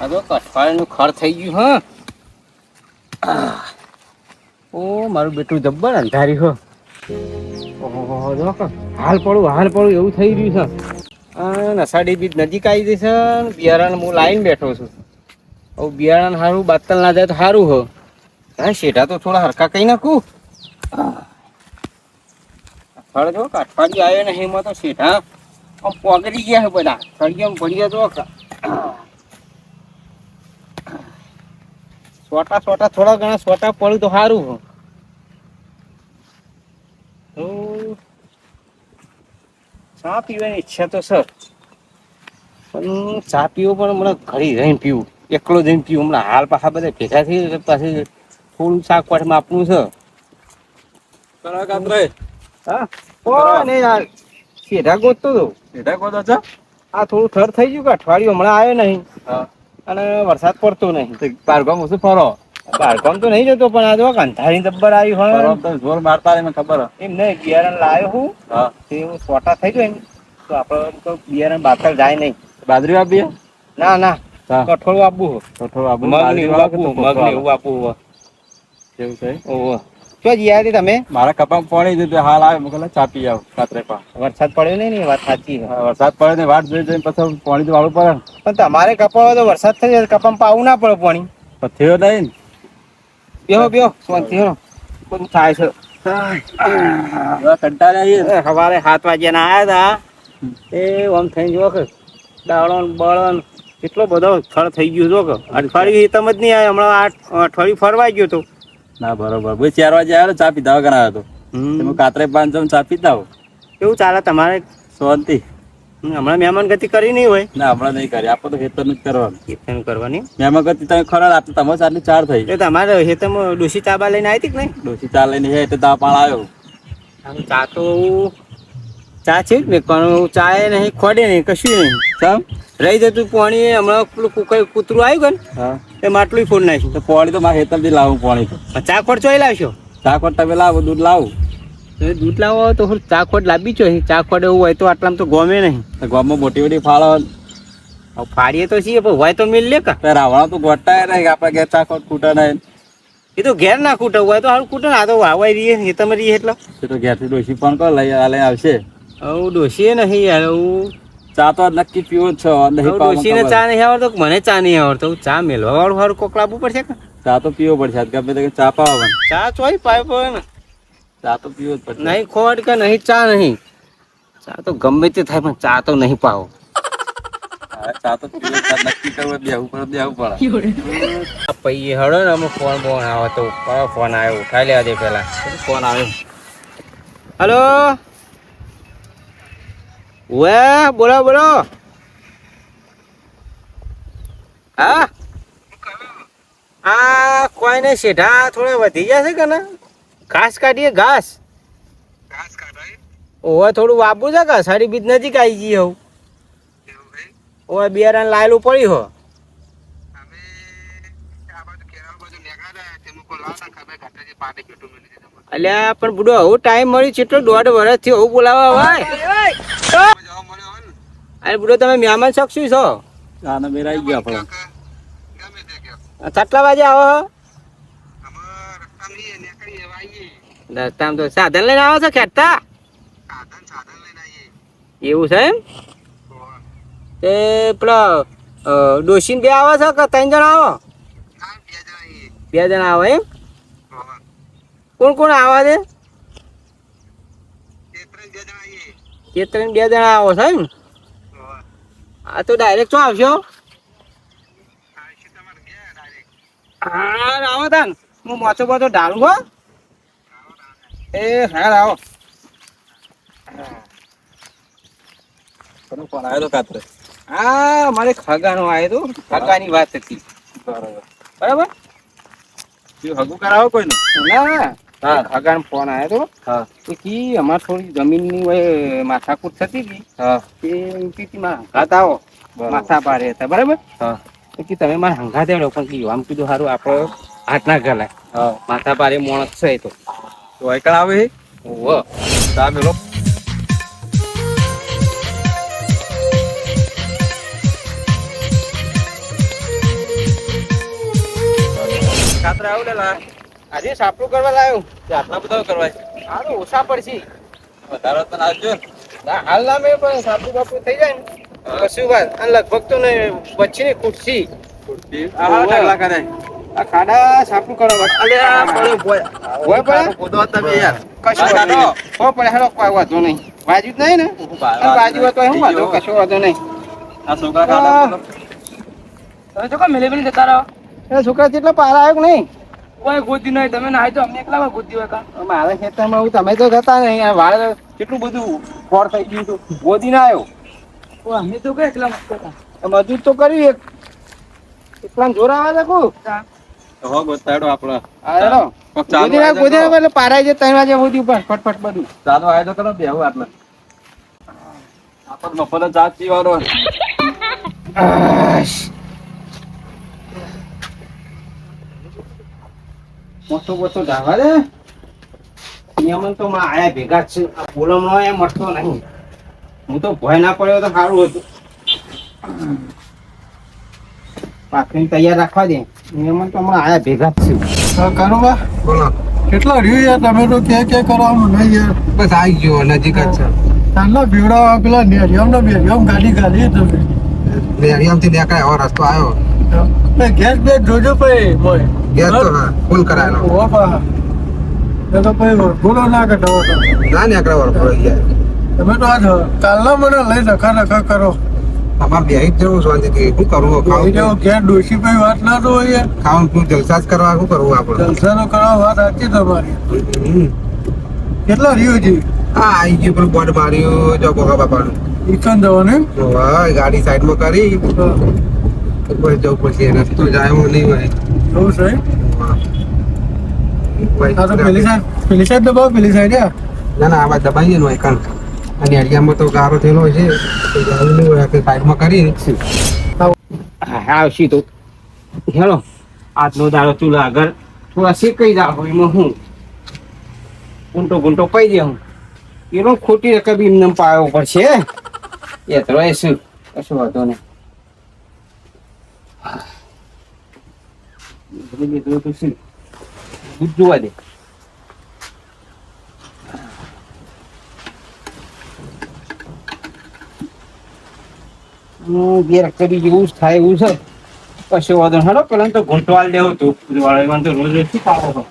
હવે કઠવાળનું ખર થઈ ગયું હા. ઓ મારું બેટું જબ્બર અંધારી હો. ઓહો જો કે હાલ પડું એવું થઈ રહ્યું છે. નસાડી બીજ નજીક આવી જઈ છે. બિયારણ હું લાઈને બેઠો છું. હવે બિયારણ સારું બાતલ ના જાય તો સારું હો. હા શેઠા તો થોડા હરકા કઈ નાખું. ખડ જો કાઠવાડી આવ્યો ને એમાં તો શેઠા આમ પોગરી ગયા છે બધા. સળિયામ ભળ્યા તો સોટા થોડા ઘણા સોટા પડ્યું તો સારું હો. તો ચા પીવાની ઈચ્છા તો સર પણ ચા પીવો પણ હમણાં ઘડી રહીને પીવું. એકલો જઈને પીવું હમણાં હાલ પાછા બધા ભેગા થઈ પાછી થોડું શાકપાઠમાં આપવું છે. હા કોને યાર શેઠા ગોતતો હતો. શેઠા ગોતો છો? આ થોડું થર થઈ ગયું કે અઠવાડિયું હમણાં આવ્યો નહીં. અને વરસાદ પડતો નહીં. બારગામ શું ફરો? બારગામ તો નહીં જતો પણ આ જો અંધારી જબ્બર આવી હોય તો જોર મારતા મને ખબર એમ નહીં. બિયારણ લાવ્યો હું તે હું સોટા થઈ ગયો ને તો આપડે તો બિયારણ બાતલ જાય નહીં. બાજરી આપીએ? ના કઠોળ આપવું. મગની એવું આપવું. કેવું છે? ઓહો શું જ યાર તમે મારા કપામાં પાણી દીધું હાલ આવે મોકલે ચાપી આવ રાત્રે પા વરસાદ પડ્યો નહીં ને વાત સાચી. વરસાદ પડે ને વાટ જોઈ જઈને પછી પાણી તો વાળું પડે. પણ તમારે કપાવા તો વરસાદ થઈ જાય કપામાં પાવું ના પડે પાણી. થયો નહીં ને બેહો શાંતિ હો બધું થાય છે. કંટાળ્યા સવારે 7 વાગ્યાના આવ્યા હતા. એ આમ થઈને જો કે દાળણ બળણ એટલો બધો સ્થળ થઈ ગયું જો કે અઠવાડિયું હિતમ જ નહીં આવે. હમણાં અઠવાડિયું ફરવા ગયો તો ના બરોબર ભાઈ 4 વાગે આવ્યો ચા પીધા વગર આવ્યો તો કાતરે 5 જમ ચા પીતા હો. કેવું ચાલે તમારે? શાંતિ. હમણાં મહેમાન ગતિ કરી નહીં હોય? ના હમણાં નહીં કરી. આપણે તો ખેતરનું જ કરવાનું. ખેતરનું કરવાની મહેમાન ગતિ તમે ખરા આપતો તમારે આટલી 4 થઈ. એ તમારે ખેતરમાં ડોસી ચાબા લઈને આવી હતી કે નહીં? ડોસી ચા લઈને છે એટલે દા પાણ આવ્યો. ચા તો ચા છે જ ને પણ ચા એ નહીં ખોડે નહીં કશું નહીં. સમ રહી જતું પાણી હમણાં પેલું કૂતરું આવ્યું કે હા એ માટલું ફોડ નાખ્યું. તો પાણી તો મારે ખેતરથી લાવું પાણી તો. ચા ખોટ ચોઈ લાવશો? ચા ખોટ તમે લાવો દૂધ લાવું. દૂધ લાવો તો ચા ખોટ લાવી છો. ચા ખોટ એવું હોય તો આટલામાં તો ગમે નહીં. ગામમાં મોટી ફાળો ફાડીએ તો છીએ પણ હોય તો મિલ લે કે રાવણા તો ગોટાય નહીં આપણે ઘેર ચા ખોટ ખૂટે નહીં. એ તો ઘેર ના ખૂટે હોય તો સારું ખૂટે ને. આ તો વાવાઈ રહીએ એ તમે રહીએ એટલે એ તો ઘેરથી ડોસી પણ કરો લઈ આવશે. હું ડોસીએ નહીં યાર. હું ચા તો નક્કી પીવો જ છો. ડોસીને ચા નહીં આવડતો મને ચા નહીં આવડતો. ચા મેળવા વાળું સારું કોક લાવવું પડશે કે ચા તો પીવો પડશે. ગમે તે ચા પાવા ચા ચોઈ પાય પડે ને. ચા તો પીવો જ પડશે. નહીં ખોટ કે નહીં ચા નહીં. ચા તો ગમે તે થાય પણ ચા તો નહીં પાવો. ચા તો પીવો નક્કી કરવું દેવું પડે. પૈયે હળો ને અમુક ફોન આવે તો કયો ફોન આવ્યો ઉઠાઈ લેવા દે પેલા. ફોન આવ્યો. હલો વે બોલો હા કોઈ નહીં શેઠા થોડે વધી જશે કે ને ઘાસ કાઢીએ ઘાસ ઓવે થોડું વાપવું છે કે અષાઢી બીજ નજીક આવી જઈએ હું ઓવે બિયારણ લાયેલું પડ્યું હો અલ્યા પણ બુડો હવે ટાઈમ મળી કેટલો 1.5 વર્ષથી હવે બોલાવા ભાઈ. અરે બુડો તમે મહેમાન શકશું છો? આને મેરા આવી ગયા આપણે. કેટલા વાગે આવો? રસ્તામાં તો સાધન લઈને આવો છો ખેંચતા? એવું છે એમ? એ પેલો ડોશીને 2 આવો છો કે 3 જણા આવો? 2 જણા આવો એમ? કોણ આવા છે? 2 જણા આવો છો એમ? હા તો ડાયરેક્ટ શું આવશો? હા આવો તાન હું મોચો બોચો ઢાળું હો. એ હા આવો. ફોન આવ્યો તો કાતરે. હા મારે ખગાનો આવ્યો તો. ખગાની વાત હતી. બરાબર હગું કરાવો કોઈ ને? ના ખગાનો ફોન આવ્યો તો. તો કી અમારે થોડી જમીનની હોય માથાકૂટ થતી હતી. તે પીતીમાં હંગાત આવો માથા પાડે હતા. બરાબર તો કે તમે મારે હંગા દેડો પણ કીધું આમ કીધું સારું આપણે હાથ ના ગલાય. માથા પાડે માણસ છે તો એકણ આવે ચા મેલો. આવું ને લા આજે સાપડું કરવા લાવ્યો. આટલા બધા કરવાય સારું ઓછા પડશે. વધારે તો નાખજો. ના હાલ ના મેં પણ સાપડું બાપડું થઈ જાય ને કશું વાત અને લગભગ તો ને વચ્ચે ને ખુરશી આહા ઢગલા કરે. આ ખાડા સાપડું કરવા અલે આ પડ્યો ભોય. હોય પડે ખોદો તમે યાર. કશું હા, વાંધો નહીં. હો પડે હેડો કોઈ વાંધો નહીં બાજુ જ નહીં ને અને બાજુ હોય તો શું વાંધો કશો વાંધો નહીં. આ છોકરા ખાડા બોલો. તમે તો કાં મેલેબેન જતા રહો એ છોકરા જેટલા પારા આવ્યો કે નહીં કોઈ ગોતી નહીં તમે નાય તો અમને એકલામાં ગોતી હોય કાં મારા ખેતરમાં હું તમે તો જતા નહીં આ વાળ કેટલું બધું ફોડ થઈ ગયું હતું ગોદી ના આવ્યો ઓ અમે તો કઈ એકલામાં જતા મજૂર તો કર્યું એક એટલા જોર આવે છે કુ તો હો ગોતાડો આપણો. હા હેડો કોક ચાલુ ગોદી ના આવે તો એટલે પારાય છે 3 વાગે ગોદી ઉપર ફટફટ બધું ચાલો આયો તો કરો બેહું આટલે. આપણ મફત જ ચા પીવાનો. મોટો મોટો ધાવા દે નિયમન તો માં આયા ભેગા જ છે આ પોલમનો એ મળતો નહીં હું તો ભય ના પડ્યો તો સારું હતું પાકને તૈયાર રાખવા દે નિયમન તો હમણાં આયા ભેગા જ છે કાનુબા બોલો કેટલા રહ્યું યાર તમે તો ક્યાં કરવાનું નહીં યાર બસ આવી ગયો નજીક જ છે ચાંદલા ભીવડા પેલા નેરિયમ ને બેરિયમ ગાડી ગાડી તમે રેડિયમથી દેખાય એવો રસ્તો આવ્યો ગેસ બેસ જોજો ભાઈ બોય ગેસ તો હા ફૂલ કરાયેલો ઓ બા એ તો ભાઈ ભૂલો ના કઢાવો તમે ના નીકળે વળપડો યાર તમે તો આજ કાલના મને લઈ નખા કરો તમારે બેહી જ જવું શાંતિથી શું કરવું એ જો ઘેર ડોશી ભાઈ વાત ના તો યાર ખાવાનું તું જલસા જ કરવા શું કરવું આપણે જલસા તો કરવા વાત સાચી તમારી કેટલા રહ્યું છે હા આવી ગયું પેલું બોર્ડ માર્યું જો ગોગા બાપાનું ઈકન જવાનું વાહ ગાડી સાઈડમાં કરી પછી જવું પછી રસ્તો જાય એવું નહીં હોય એવું છે હા તો પેલી સાઈડ દબાવો પેલી સાઈડ યાર ના ના આવા દબાઈએ ને કણ અને અડિયામાં તો ગારો થયેલો છે તો જવું નહીં હોય કે સાઈડમાં કરી હા આવશી તો હેલો આજનો દાડો ચૂલા આગળ થોડા શેકાઈ જાવ એમાં હું ગુંટો પાઈ દે હું એનો ખોટી રકમ એમને પાયો પડશે એ તો શું કશું વાંધો નહીં દૂધ જોવા દે બે રકબી જેવું જ થાય એવું છે કશું વાંધો હેડો પેલા તો ઘૂંટવાલ દેવું તું વાળા તો રોજ રોજ શું ખાવો